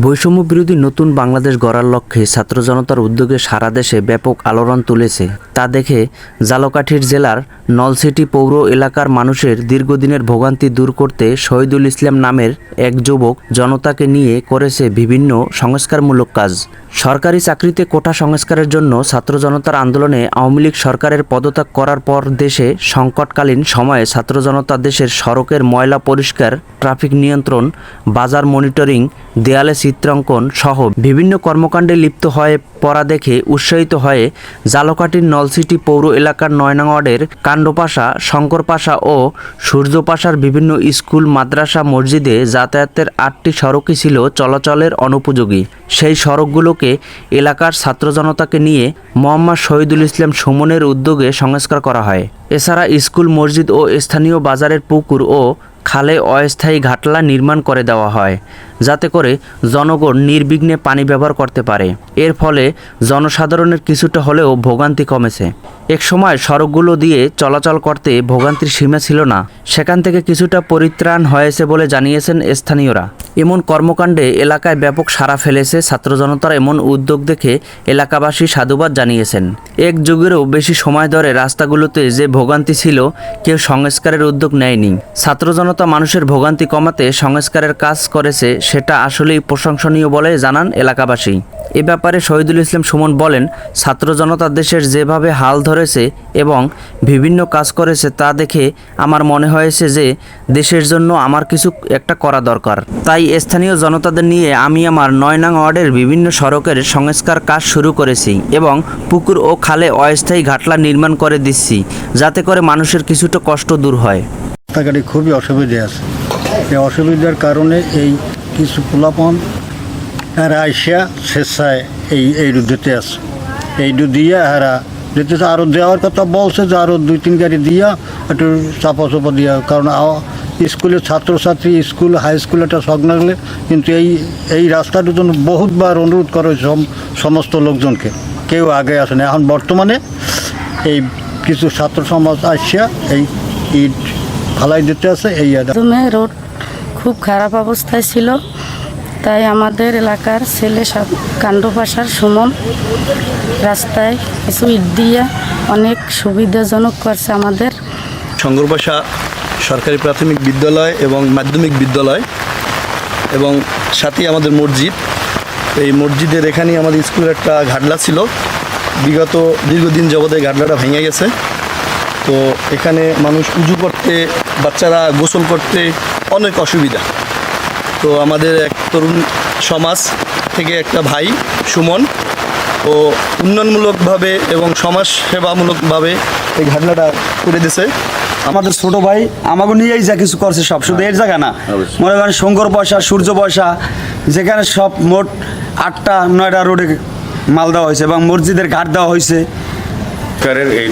বৈষম্য বিরোধী নতুন বাংলাদেশ গড়ার লক্ষ্যে ছাত্র জনতার উদ্যোগে সারা দেশে ব্যাপক আলোড়ন তুলেছে। তা দেখে ঝালকাঠির জেলার নলছিটি পৌর এলাকার মানুষের দীর্ঘদিনের ভোগান্তি দূর করতে শহীদুল ইসলাম নামের এক যুবক জনতাকে নিয়ে করেছে বিভিন্ন সংস্কারমূলক কাজ। সরকারি চাকরিতে কোটা সংস্কারের জন্য ছাত্র জনতার আন্দোলনে আওয়ামী লীগ সরকারের পদত্যাগ করার পর দেশে সংকটকালীন সময়ে ছাত্র জনতা দেশের সড়কের ময়লা পরিষ্কার, ট্রাফিক নিয়ন্ত্রণ, বাজার মনিটরিং, দেয়ালে চিত্রাঙ্কন সহ বিভিন্ন কর্মকাণ্ডে লিপ্ত হয়ে পড়া দেখে উৎসাহিত হয়ে ঝালকাঠির নলছিটি পৌর এলাকার ৯ নং ওয়ার্ডের কাণ্ডপাশা, শঙ্করপাশা ও সূর্যপাশার বিভিন্ন স্কুল, মাদ্রাসা, মসজিদে যাতায়াতের ৮টি সড়কই ছিল চলাচলের অনুপযোগী। সেই সড়কগুলোকে এলাকার ছাত্র জনতাকে নিয়ে মোহাম্মদ শহীদুল ইসলাম সুমনের উদ্যোগে সংস্কার করা হয়। এছাড়া স্কুল, মসজিদ ও স্থানীয় বাজারের পুকুর ও খালে অস্থায়ী ঘাটলা নির্মাণ করে দেওয়া হয়, যাতে করে জনগণ নির্বিঘ্নে পানি ব্যবহার করতে পারে। এর ফলে জনসাধারণের কিছুটা হলেও ভোগান্তি কমেছে। এক সময় সড়কগুলো দিয়ে চলাচল করতে ভোগান্তির সীমা ছিল না, সেখান থেকে কিছুটা পরিত্রাণ হয়েছে বলে জানিয়েছেন স্থানীয়রা। এমন কর্মকাণ্ডে এলাকায় ব্যাপক সাড়া ফেলেছে। ছাত্র জনতার এমন উদ্যোগ দেখে এলাকাবাসী সাধুবাদ জানিয়েছেন। এক যুগেরও বেশি সময় ধরে রাস্তাগুলোতে যে ভোগান্তি ছিল, কেউ সংস্কারের উদ্যোগ নেয়নি। ছাত্র জনতা মানুষের ভোগান্তি কমাতে সংস্কারের কাজ করেছে, সেটা আসলেই প্রশংসনীয় বলে জানান এলাকাবাসী। এ ব্যাপারে শহীদুল ইসলাম সুমন বলেন, ছাত্র জনতা দেশের যেভাবে হাল ধরেছে এবং বিভিন্ন কাজ করেছে তা দেখে আমার মনে হয়েছে যে দেশের জন্য আমার কিছু একটা করা দরকার। তাই স্থানীয় জনতাদের নিয়ে আমি আমার ৯ নং ওয়ার্ডের বিভিন্ন সড়কের সংস্কার কাজ শুরু করেছি এবং পুকুর ও খালে অস্থায়ী ঘাটলা নির্মাণ করে দিচ্ছি, যাতে করে মানুষের কিছুটা কষ্ট দূর হয়। রাস্তাঘাটে খুবই অসুবিধা আছে। এই অসুবিধার কারণে এই কিছু পোলাপন এরা আইসা স্বেচ্ছায় এই রুদ্ধতে আছে। এই দিয়ে এরা যেতে আরও দেওয়ার কথা বলছে যে আরও ২-৩ গাড়ি দিয়া একটু চাপা দিয়া, কারণ স্কুলের ছাত্রছাত্রী, স্কুল, হাই স্কুল একটা শখ লাগলে, কিন্তু এই রাস্তাটার জন্য বহুতবার অনুরোধ করা হয়েছে সমস্ত লোকজনকে, কেউ আগে আসে না। এখন বর্তমানে এই কিছু ছাত্র সমাজ আসিয়া এই ইট ফালাই দিতে আছে। এই রোড খুব খারাপ অবস্থায় ছিল, তাই আমাদের এলাকার ছেলে কাণ্ডপাশার সুমন রাস্তায় কিছু ইট দিয়ে অনেক সুবিধাজনক করছে আমাদের। শঙ্করপাশা সরকারি প্রাথমিক বিদ্যালয় এবং মাধ্যমিক বিদ্যালয় এবং সাথে আমাদের মসজিদ, এই মসজিদের এখানেই আমাদের স্কুলের একটা ঘাটলা ছিল। বিগত দীর্ঘদিন যাবত এই ঘাটলাটা ভেঙে গেছে। তো এখানে মানুষ উজু করতে, বাচ্চারা গোসল করতে অনেক অসুবিধা। তো আমাদের এক তরুণ সমাজ থেকে একটা ভাই সুমন ও উন্নয়নমূলকভাবে এবং সমাজ সেবামূলকভাবে এই ঘটনাটা করে দিয়েছে। আমাদের ছোট ভাই আমাকে নিয়েই যা কিছু করছে সব, শুধু এর জায়গা না, মনে করেন শঙ্করপাশা, সূর্যপাশা, যেখানে সব মোট ৮টা-৯টা রোডে মাল দেওয়া হয়েছে এবং মসজিদের ঘাট দেওয়া হয়েছে। এই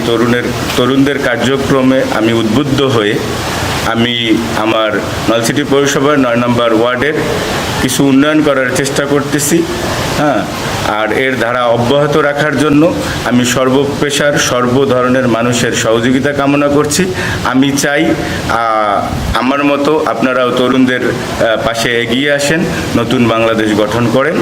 তরুণদের কার্যক্রমে আমি উদ্বুদ্ধ হয়ে আমি আমার নলছিটি পৌরসভার ৯ নম্বর ওয়ার্ডের কিছু উন্নয়ন করার চেষ্টা করতেছি। আর এর ধারা অব্যাহত রাখার জন্য আমি সর্বপেশার সর্ব ধরনের মানুষের সহযোগিতা কামনা করছি। আমি চাই আমার মতো আপনারাও তরুণদের পাশে এগিয়ে আসেন, নতুন বাংলাদেশ গঠন করেন।